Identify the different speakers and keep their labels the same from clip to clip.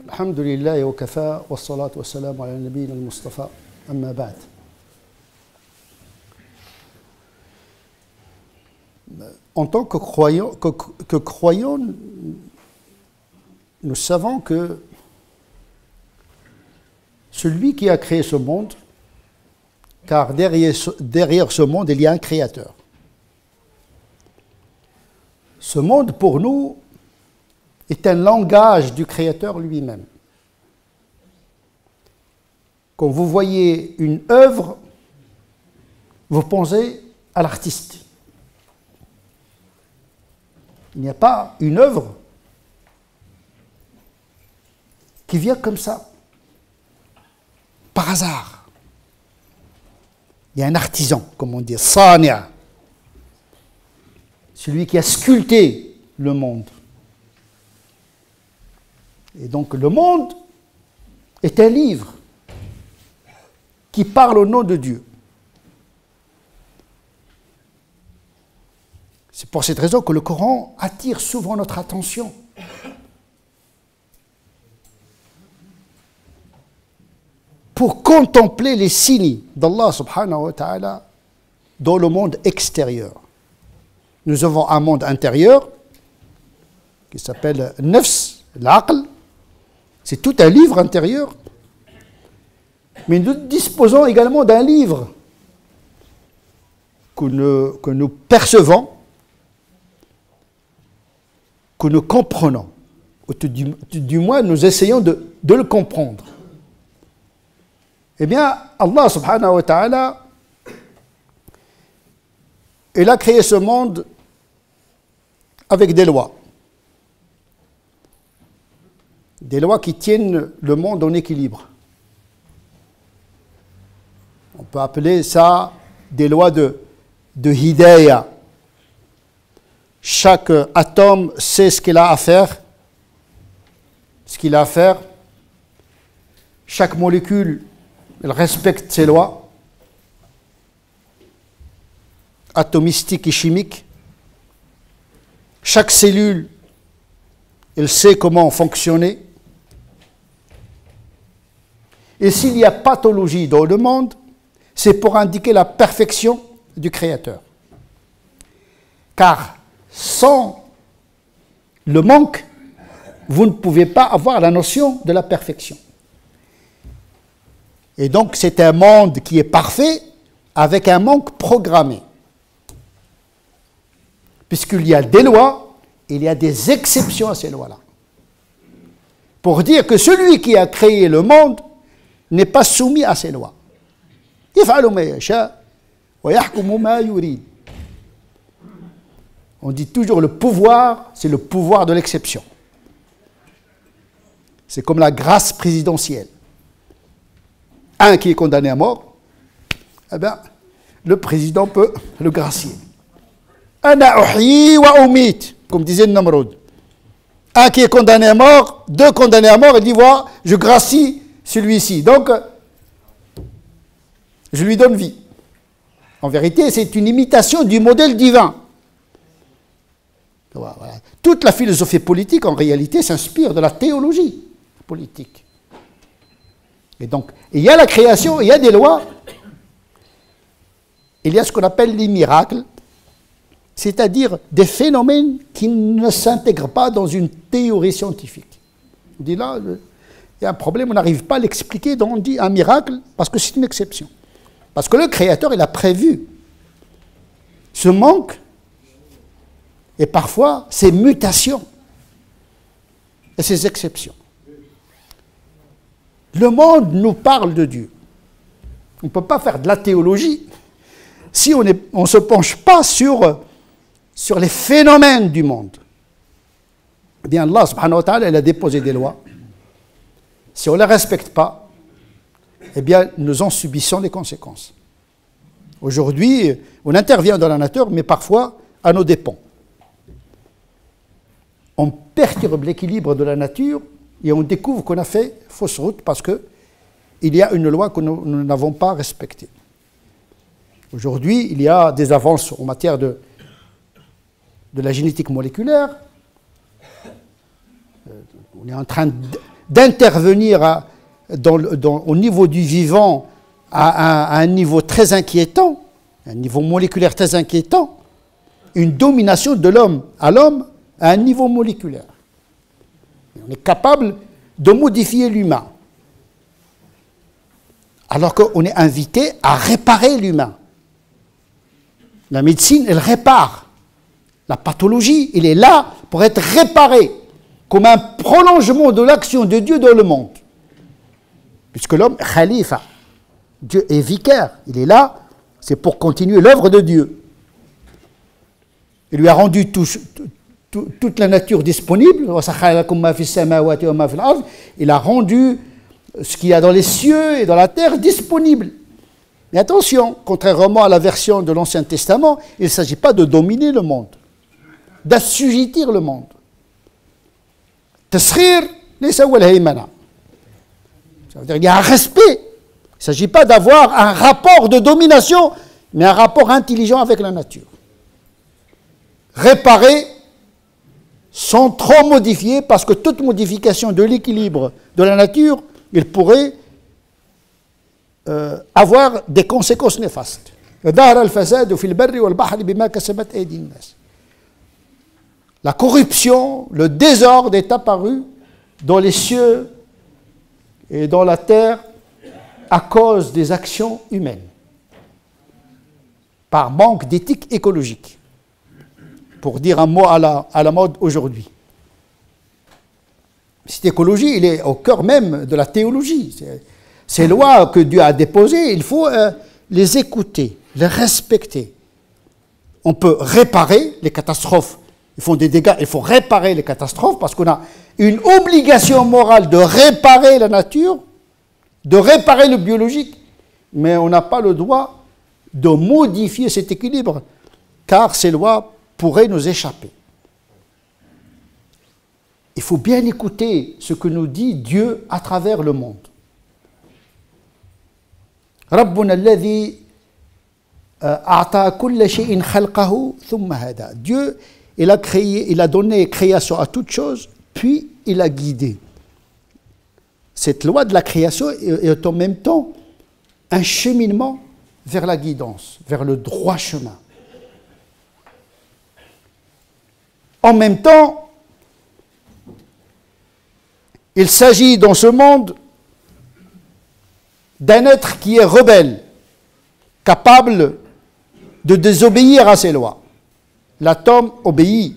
Speaker 1: الحمد لله وكفى والصلاة والسلام على نبينا المصطفى أما بعد. En tant que croyants, nous savons que celui qui a créé ce monde, car derrière ce monde, il y a un créateur. Ce monde, pour nous, est un langage du créateur lui-même. Quand vous voyez une œuvre, vous pensez à l'artiste. Il n'y a pas une œuvre qui vient comme ça, par hasard. Il y a un artisan, comme on dit, Sania, celui qui a sculpté le monde. Et donc le monde est un livre qui parle au nom de Dieu. C'est pour cette raison que le Coran attire souvent notre attention. Pour contempler les signes d'Allah subhanahu wa ta'ala dans le monde extérieur. Nous avons un monde intérieur qui s'appelle Nafs, l'Aql. C'est tout un livre intérieur. Mais nous disposons également d'un livre que nous percevons, que nous comprenons. Du moins, nous essayons de le comprendre. Eh bien, Allah subhanahu wa ta'ala, il a créé ce monde avec des lois. Des lois qui tiennent le monde en équilibre. On peut appeler ça des lois de hidayah. Chaque atome sait ce qu'il a à faire. Chaque molécule, elle respecte ses lois atomistiques et chimiques. Chaque cellule, elle sait comment fonctionner. Et s'il y a pathologie dans le monde, c'est pour indiquer la perfection du Créateur. Car sans le manque, vous ne pouvez pas avoir la notion de la perfection. Et donc c'est un monde qui est parfait avec un manque programmé. Puisqu'il y a des lois, il y a des exceptions à ces lois-là. Pour dire que celui qui a créé le monde n'est pas soumis à ces lois. On dit toujours le pouvoir, c'est le pouvoir de l'exception. C'est comme la grâce présidentielle. Un qui est condamné à mort, eh bien, le président peut le gracier. Ana uhyi wa umit, comme disait Namrud. Un qui est condamné à mort, deux condamnés à mort, il dit voilà, je gracie celui-ci. Donc, je lui donne vie. En vérité, c'est une imitation du modèle divin. Voilà. Toute la philosophie politique, en réalité, s'inspire de la théologie politique. Et donc, il y a la création, il y a des lois, il y a ce qu'on appelle les miracles, c'est-à-dire des phénomènes qui ne s'intègrent pas dans une théorie scientifique. On dit là, il y a un problème, on n'arrive pas à l'expliquer, donc on dit un miracle, parce que c'est une exception. Parce que le Créateur, il a prévu ce manque, et parfois ces mutations, et ces exceptions. Le monde nous parle de Dieu. On ne peut pas faire de la théologie si on ne se penche pas sur les phénomènes du monde. Eh bien, Allah subhanahu wa ta'ala, il a déposé des lois. Si on ne les respecte pas, eh bien, nous en subissons les conséquences. Aujourd'hui, on intervient dans la nature, mais parfois à nos dépens. On perturbe l'équilibre de la nature et on découvre qu'on a fait fausse route parce qu'il y a une loi que nous n'avons pas respectée. Aujourd'hui, il y a des avances en matière de la génétique moléculaire. On est en train d'intervenir au niveau du vivant à un niveau très inquiétant, un niveau moléculaire très inquiétant, une domination de l'homme à un niveau moléculaire. On est capable de modifier l'humain, alors qu'on est invité à réparer l'humain. La médecine, elle répare. La pathologie, elle est là pour être réparée, comme un prolongement de l'action de Dieu dans le monde. Puisque l'homme, khalifa, Dieu est vicaire, il est là, c'est pour continuer l'œuvre de Dieu. Il lui a rendu toute la nature disponible. Il a rendu ce qu'il y a dans les cieux et dans la terre disponible. Mais attention, contrairement à la version de l'Ancien Testament, il ne s'agit pas de dominer le monde, d'assujettir le monde. Taskhir, ça veut dire qu'il y a un respect. Il ne s'agit pas d'avoir un rapport de domination, mais un rapport intelligent avec la nature. Réparer sans trop modifier, parce que toute modification de l'équilibre de la nature, il pourrait avoir des conséquences néfastes. La corruption, le désordre est apparu dans les cieux et dans la terre à cause des actions humaines, par manque d'éthique écologique, pour dire un mot à la mode aujourd'hui. Cette écologie, il est au cœur même de la théologie. Ces lois que Dieu a déposées, il faut les écouter, les respecter. On peut réparer les catastrophes. Ils font des dégâts, il faut réparer les catastrophes parce qu'on a une obligation morale de réparer la nature, de réparer le biologique, mais on n'a pas le droit de modifier cet équilibre, car ces lois pourraient nous échapper. Il faut bien écouter ce que nous dit Dieu à travers le monde. ربنا الذي أعطى كل شيء خلقه ثم هدى. Dieu, il a créé, il a donné création à toute chose, puis il a guidé. Cette loi de la création est en même temps un cheminement vers la guidance, vers le droit chemin. En même temps, il s'agit dans ce monde d'un être qui est rebelle, capable de désobéir à ses lois. L'atome obéit.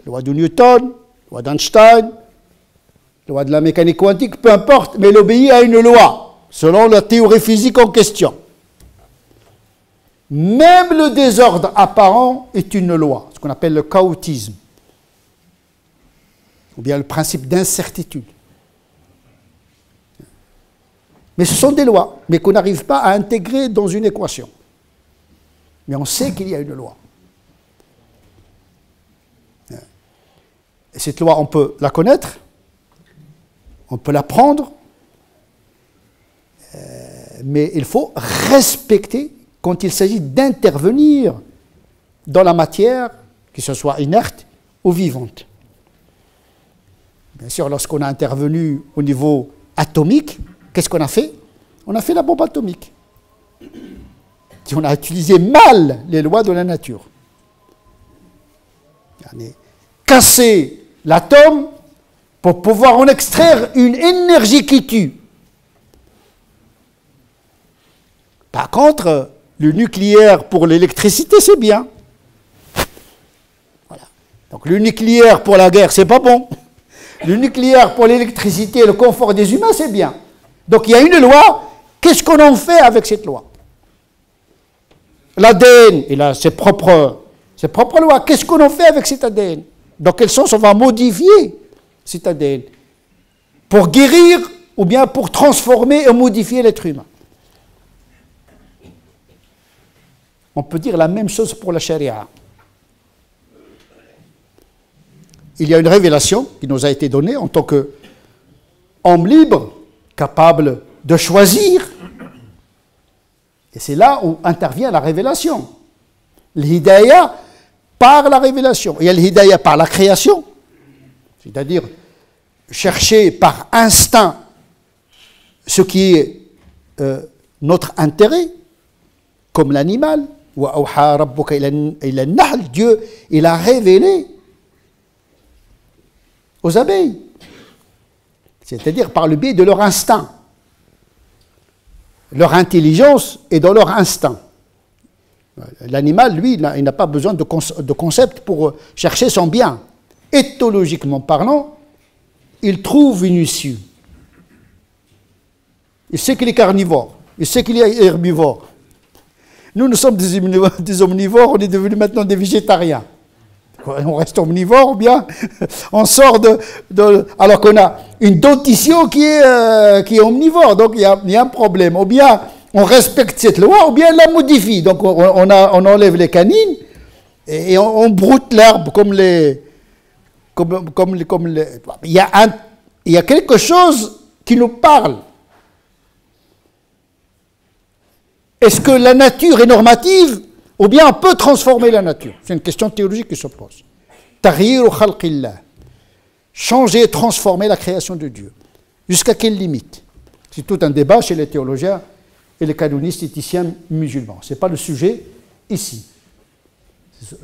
Speaker 1: Loi de Newton, loi d'Einstein, loi de la mécanique quantique, peu importe, mais il obéit à une loi, selon la théorie physique en question. Même le désordre apparent est une loi, ce qu'on appelle le chaotisme, ou bien le principe d'incertitude. Mais ce sont des lois, mais qu'on n'arrive pas à intégrer dans une équation. Mais on sait qu'il y a une loi. Et cette loi, on peut la connaître, on peut l'apprendre, mais il faut respecter quand il s'agit d'intervenir dans la matière, que ce soit inerte ou vivante. Bien sûr, lorsqu'on a intervenu au niveau atomique, qu'est-ce qu'on a fait? On a fait la bombe atomique. On a utilisé mal les lois de la nature. On a cassé l'atome pour pouvoir en extraire une énergie qui tue. Par contre, le nucléaire pour l'électricité, c'est bien. Voilà. Donc le nucléaire pour la guerre, c'est pas bon. Le nucléaire pour l'électricité et le confort des humains, c'est bien. Donc il y a une loi, qu'est-ce qu'on en fait avec cette loi? L'ADN, il a ses propres lois, qu'est-ce qu'on en fait avec cet ADN? Dans quel sens on va modifier cet ADN? Pour guérir ou bien pour transformer et modifier l'être humain? On peut dire la même chose pour la charia. Il y a une révélation qui nous a été donnée en tant qu'homme libre, capable de choisir. Et c'est là où intervient la révélation. L'hidayah par la révélation. Il y a l'hidayah par la création, c'est-à-dire chercher par instinct ce qui est notre intérêt, comme l'animal. Dieu, il a révélé aux abeilles, c'est-à-dire par le biais de leur instinct. Leur intelligence est dans leur instinct. L'animal, lui, il n'a pas besoin de concept pour chercher son bien. Éthologiquement parlant, il trouve une issue. Il sait qu'il est carnivore, il sait qu'il est herbivore. Nous sommes des omnivores, on est devenus maintenant des végétariens. On reste omnivore ou bien on sort alors qu'on a une dentition qui est omnivore, donc il y a un problème. Ou bien on respecte cette loi, ou bien elle la modifie. Donc on enlève les canines et on broute l'herbe comme les... Il y a quelque chose qui nous parle. Est-ce que la nature est normative ou bien on peut transformer la nature? C'est une question théologique qui se pose. Taghyiru khalqillah. Changer, transformer la création de Dieu. Jusqu'à quelle limite? C'est tout un débat chez les théologiens et les canonistes éthiciens musulmans. Ce n'est pas le sujet ici.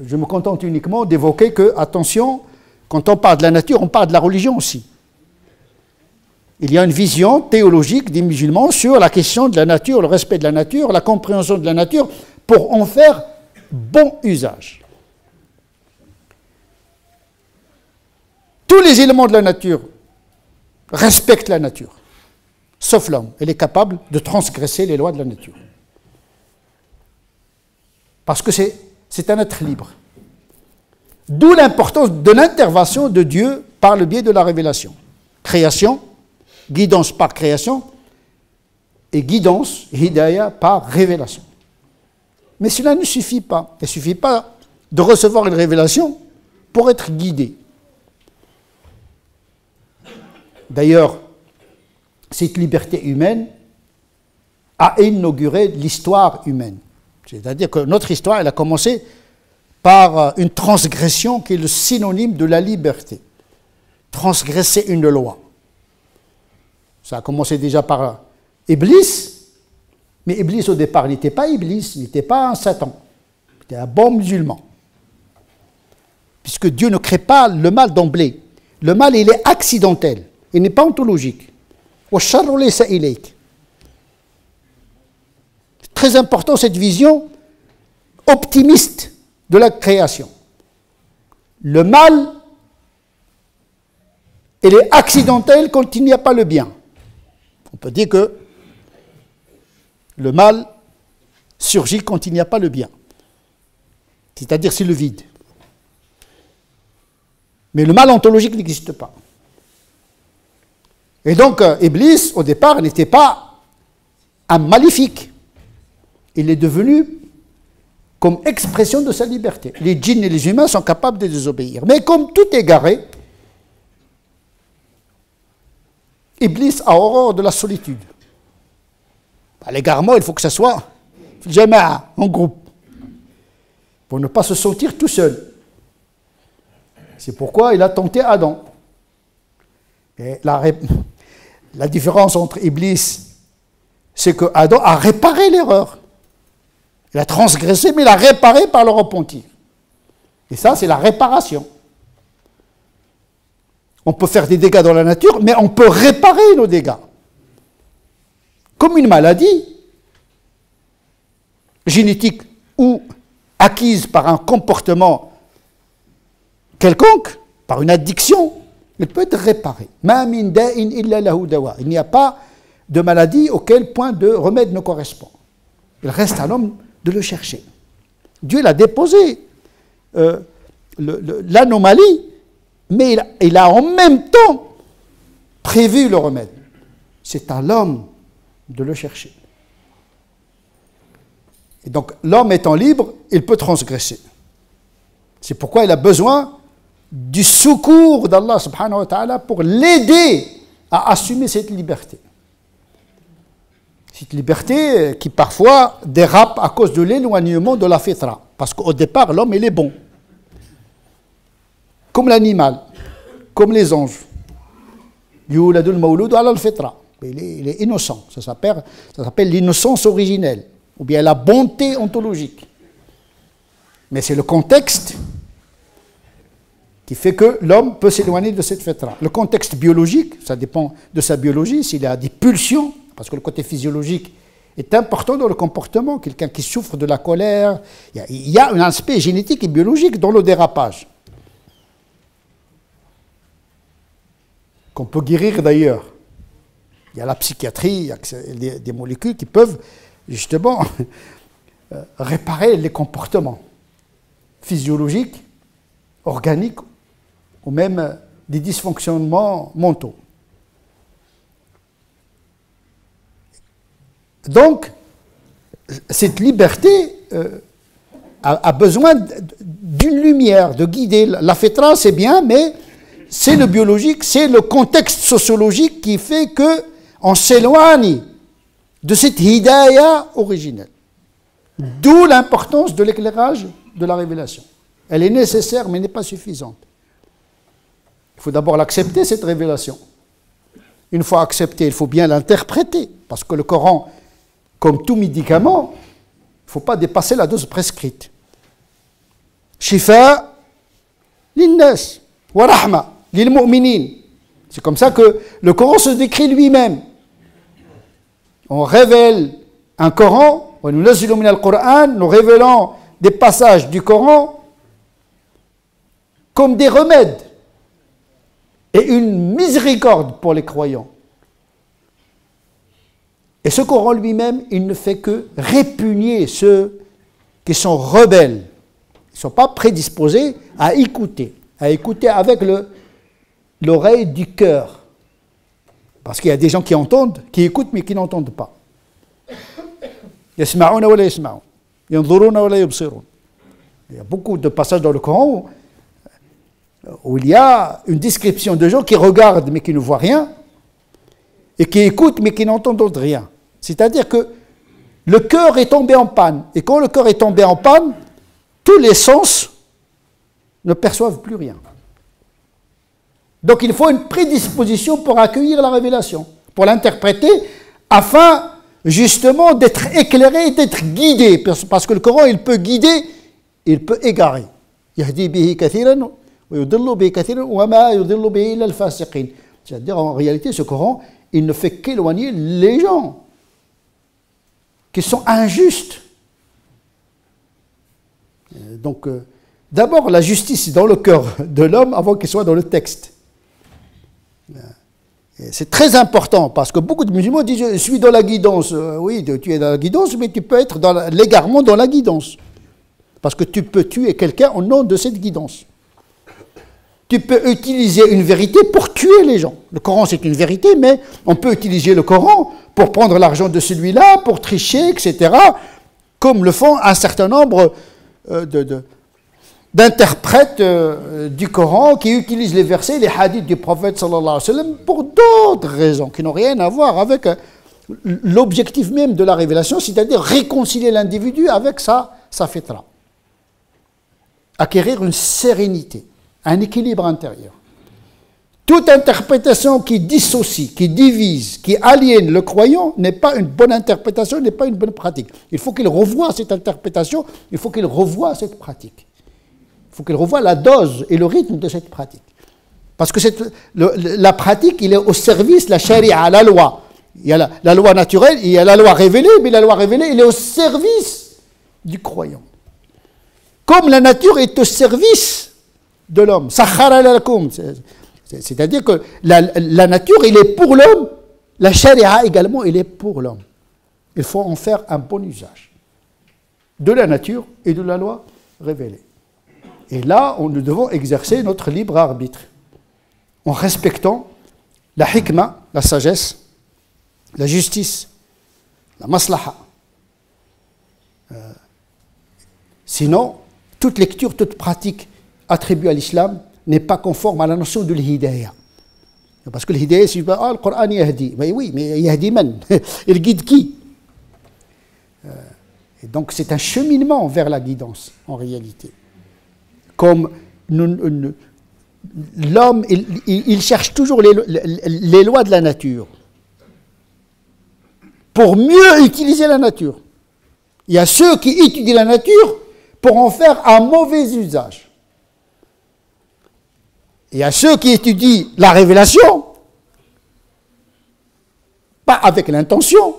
Speaker 1: Je me contente uniquement d'évoquer que, attention, quand on parle de la nature, on parle de la religion aussi. Il y a une vision théologique des musulmans sur la question de la nature, le respect de la nature, la compréhension de la nature, pour en faire bon usage. Tous les éléments de la nature respectent la nature, sauf l'homme. Il est capable de transgresser les lois de la nature. Parce que c'est un être libre. D'où l'importance de l'intervention de Dieu par le biais de la révélation. Création, guidance par création, et guidance, hidayah, par révélation. Mais cela ne suffit pas. Il ne suffit pas de recevoir une révélation pour être guidé. D'ailleurs, cette liberté humaine a inauguré l'histoire humaine. C'est-à-dire que notre histoire, elle a commencé par une transgression qui est le synonyme de la liberté. Transgresser une loi. Ça a commencé déjà par Iblis, mais Iblis au départ n'était pas Iblis, il n'était pas un Satan, il était un bon musulman. Puisque Dieu ne crée pas le mal d'emblée. Le mal, il est accidentel, il n'est pas ontologique. C'est très important cette vision optimiste de la création. Le mal, il est accidentel quand il n'y a pas le bien. On peut dire que le mal surgit quand il n'y a pas le bien. C'est-à-dire c'est le vide. Mais le mal ontologique n'existe pas. Et donc, Iblis, au départ, n'était pas un maléfique. Il est devenu comme expression de sa liberté. Les djinns et les humains sont capables de désobéir. Mais comme tout égaré, Iblis a horreur de la solitude. L'égarement, il faut que ça soit jama'a, en groupe, pour ne pas se sentir tout seul. C'est pourquoi il a tenté Adam. Et la différence entre Iblis, c'est que Adam a réparé l'erreur. Il a transgressé, mais il a réparé par le repentir. Et ça, c'est la réparation. On peut faire des dégâts dans la nature, mais on peut réparer nos dégâts. Comme une maladie génétique ou acquise par un comportement quelconque, par une addiction, elle peut être réparée. Il n'y a pas de maladie auquel point de remède ne correspond. Il reste à l'homme de le chercher. Dieu l'a déposé, l'anomalie, mais il a en même temps prévu le remède. C'est à l'homme de le chercher. Et donc, l'homme étant libre, il peut transgresser. C'est pourquoi il a besoin du secours d'Allah subhanahu wa ta'ala pour l'aider à assumer cette liberté. Cette liberté qui parfois dérape à cause de l'éloignement de la fitra. Parce qu'au départ, l'homme, il est bon. Comme l'animal, comme les anges. يولد المولود على الفطرة. Il est innocent. Ça s'appelle l'innocence originelle, ou bien la bonté ontologique. Mais c'est le contexte qui fait que l'homme peut s'éloigner de cette fitra. Le contexte biologique, ça dépend de sa biologie, s'il a des pulsions, parce que le côté physiologique est important dans le comportement. Quelqu'un qui souffre de la colère, il y a un aspect génétique et biologique dans le dérapage, qu'on peut guérir d'ailleurs. Il y a la psychiatrie, il y a des molécules qui peuvent justement réparer les comportements physiologiques, organiques, ou même des dysfonctionnements mentaux. Donc, cette liberté a besoin d'une lumière, de guider. La fitra, c'est bien, mais c'est le biologique, c'est le contexte sociologique qui fait qu'on s'éloigne de cette hidaya originelle. D'où l'importance de l'éclairage de la révélation. Elle est nécessaire, mais n'est pas suffisante. Il faut d'abord l'accepter, cette révélation. Une fois acceptée, il faut bien l'interpréter, parce que le Coran, comme tout médicament, il ne faut pas dépasser la dose prescrite. Shifa linnas wa rahma lil mu'minin. C'est comme ça que le Coran se décrit lui-même. On révèle un Coran, nous révélons des passages du Coran comme des remèdes et une miséricorde pour les croyants. Et ce Coran lui-même, il ne fait que répugner ceux qui sont rebelles. Ils ne sont pas prédisposés à écouter avec l'oreille du cœur. Parce qu'il y a des gens qui entendent, qui écoutent, mais qui n'entendent pas. Il y a beaucoup de passages dans le Coran où il y a une description de gens qui regardent mais qui ne voient rien, et qui écoutent mais qui n'entendent rien. C'est-à-dire que le cœur est tombé en panne. Et quand le cœur est tombé en panne, tous les sens ne perçoivent plus rien. Donc il faut une prédisposition pour accueillir la révélation, pour l'interpréter, afin justement d'être éclairé, d'être guidé. Parce que le Coran, il peut guider, il peut égarer. C'est-à-dire en réalité, ce Coran, il ne fait qu'éloigner les gens qui sont injustes. Donc, d'abord, la justice est dans le cœur de l'homme avant qu'elle soit dans le texte. C'est très important parce que beaucoup de musulmans disent « Je suis dans la guidance ». Oui, tu es dans la guidance, mais tu peux être légalement dans la guidance. Parce que tu peux tuer quelqu'un au nom de cette guidance. Tu peux utiliser une vérité pour tuer les gens. Le Coran, c'est une vérité, mais on peut utiliser le Coran pour prendre l'argent de celui-là, pour tricher, etc., comme le font un certain nombre d'interprètes du Coran qui utilisent les versets, les hadiths du prophète sallallahu alayhi wa sallam pour d'autres raisons qui n'ont rien à voir avec l'objectif même de la révélation, c'est-à-dire réconcilier l'individu avec sa fitra. Acquérir une sérénité, un équilibre intérieur. Toute interprétation qui dissocie, qui divise, qui aliène le croyant n'est pas une bonne interprétation, n'est pas une bonne pratique. Il faut qu'il revoie cette interprétation, il faut qu'il revoie cette pratique. Il faut qu'il revoie la dose et le rythme de cette pratique. Parce que la pratique, il est au service, la charia, la loi. Il y a la loi naturelle, il y a la loi révélée, mais la loi révélée, elle est au service du croyant. Comme la nature est au service de l'homme. C'est-à-dire que la nature, elle est pour l'homme, la charia également, elle est pour l'homme. Il faut en faire un bon usage de la nature et de la loi révélée. Et là, nous devons exercer notre libre arbitre en respectant la hikmah, la sagesse, la justice, la maslaha. Sinon, toute lecture, toute pratique attribuée à l'islam n'est pas conforme à la notion de l'hidayah. Parce que l'hidayah, c'est le Coran yahdi. Mais oui, mais yahdi man. Il guide qui? Et donc c'est un cheminement vers la guidance, en réalité. Comme nous l'homme, il cherche toujours les lois de la nature pour mieux utiliser la nature. Il y a ceux qui étudient la nature pour en faire un mauvais usage. Il y a ceux qui étudient la révélation, pas avec l'intention.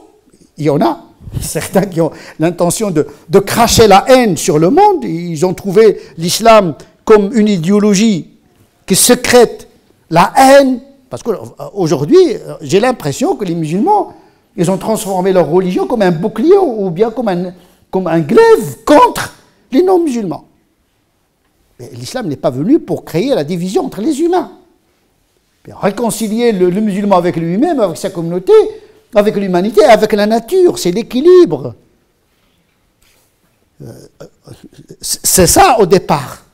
Speaker 1: Il y en a certains qui ont l'intention de cracher la haine sur le monde. Ils ont trouvé l'islam comme une idéologie qui sécrète la haine. Parce qu'aujourd'hui, j'ai l'impression que les musulmans, ils ont transformé leur religion comme un bouclier ou bien comme un glaive contre les non-musulmans. Mais l'islam n'est pas venu pour créer la division entre les humains. Réconcilier le musulman avec lui-même, avec sa communauté, avec l'humanité, avec la nature, c'est l'équilibre. C'est ça au départ.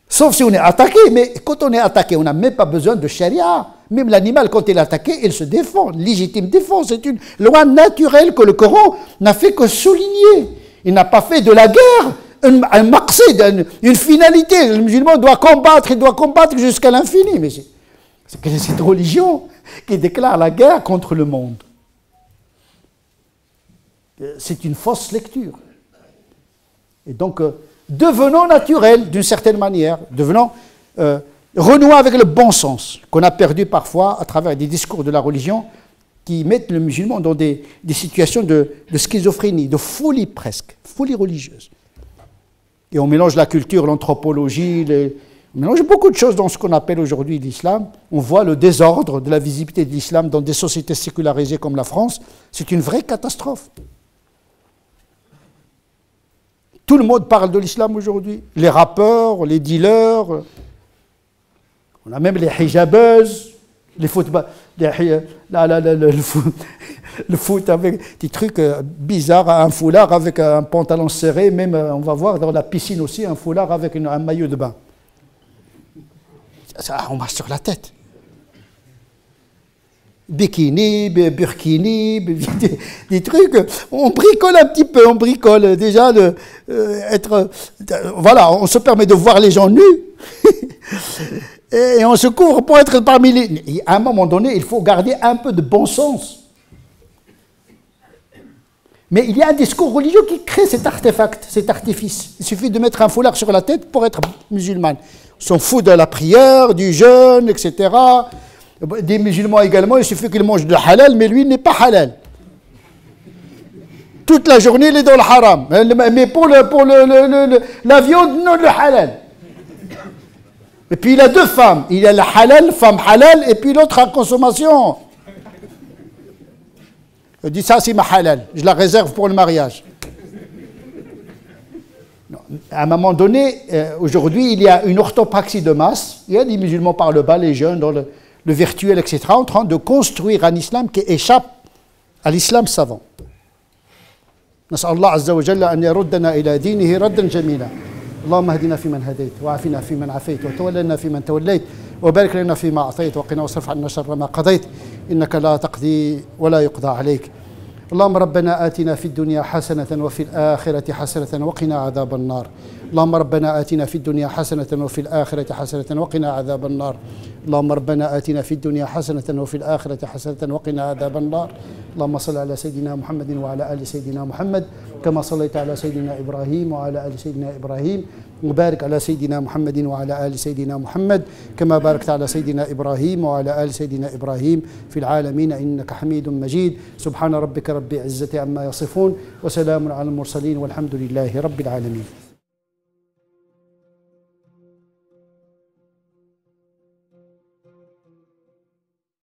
Speaker 1: Sauf si on est attaqué, mais quand on est attaqué, on n'a même pas besoin de charia. Même l'animal, quand il est attaqué, il se défend. Légitime défense, c'est une loi naturelle que le Coran n'a fait que souligner. Il n'a pas fait de la guerre un maqsid, une finalité. Le musulman doit combattre, il doit combattre jusqu'à l'infini. Mais c'est cette religion qui déclare la guerre contre le monde. C'est une fausse lecture. Et donc, devenons naturels d'une certaine manière, renouons avec le bon sens qu'on a perdu parfois à travers des discours de la religion qui mettent le musulman dans des situations de schizophrénie, de folie presque, folie religieuse. Et on mélange la culture, l'anthropologie, on mélange beaucoup de choses dans ce qu'on appelle aujourd'hui l'islam. On voit le désordre de la visibilité de l'islam dans des sociétés sécularisées comme la France. C'est une vraie catastrophe. Tout le monde parle de l'islam aujourd'hui. Les rappeurs, les dealers, on a même les hijabeuses, les football, le foot avec des trucs bizarres, un foulard avec un pantalon serré, même on va voir dans la piscine aussi un foulard avec un maillot de bain. Ça, on marche sur la tête. Bikini, burkini, des trucs. On bricole un petit peu, on bricole déjà voilà, on se permet de voir les gens nus et on se couvre pour être parmi les. À un moment donné, il faut garder un peu de bon sens. Mais il y a un discours religieux qui crée cet artefact, cet artifice. Il suffit de mettre un foulard sur la tête pour être musulman. On s'en fout de la prière, du jeûne, etc. Des musulmans également, il suffit qu'ils mangent de halal, mais lui, il n'est pas halal. Toute la journée, il est dans le haram. Mais pour la viande, non, le halal. Et puis il a deux femmes. Il y a la halal, femme halal, et puis l'autre à consommation. Il dit ça, c'est ma halal. Je la réserve pour le mariage. Non. À un moment donné, aujourd'hui, il y a une orthopraxie de masse. Il y a des musulmans par le bas, les jeunes, dans le virtuel, etc., en train de construire un islam qui échappe à l'islam savant. نسأل الله عز وجل أن يردنا إلى دينه ردا جميلا. اللهم اهدنا فيمن هديت وعافنا فيمن عافيت وتولنا فيمن توليت وبارك لنا فيما أعطيت وقنا واصرف عنا شر ما قضيت إنك لا تقضي ولا يقضى عليك. اللهم ربنا آتنا في الدنيا حسنة وفي الآخرة حسنة وقنا عذاب النار. اللهم ربنا آتنا في الدنيا حسنة وفي الآخرة حسنة وقنا عذاب النار. اللهم ربنا آتنا في الدنيا حسنة وفي الآخرة حسنة وقنا عذاب النار. اللهم صل على سيدنا محمد وعلى آل سيدنا محمد كما صليت على سيدنا إبراهيم وعلى آل سيدنا إبراهيم وبارك على سيدنا محمد وعلى آل سيدنا محمد كما باركت على سيدنا إبراهيم وعلى آل سيدنا إبراهيم في العالمين إنك حميد مجيد. سبحان ربك رب العزة عما يصفون وسلام على المرسلين والحمد لله رب العالمين.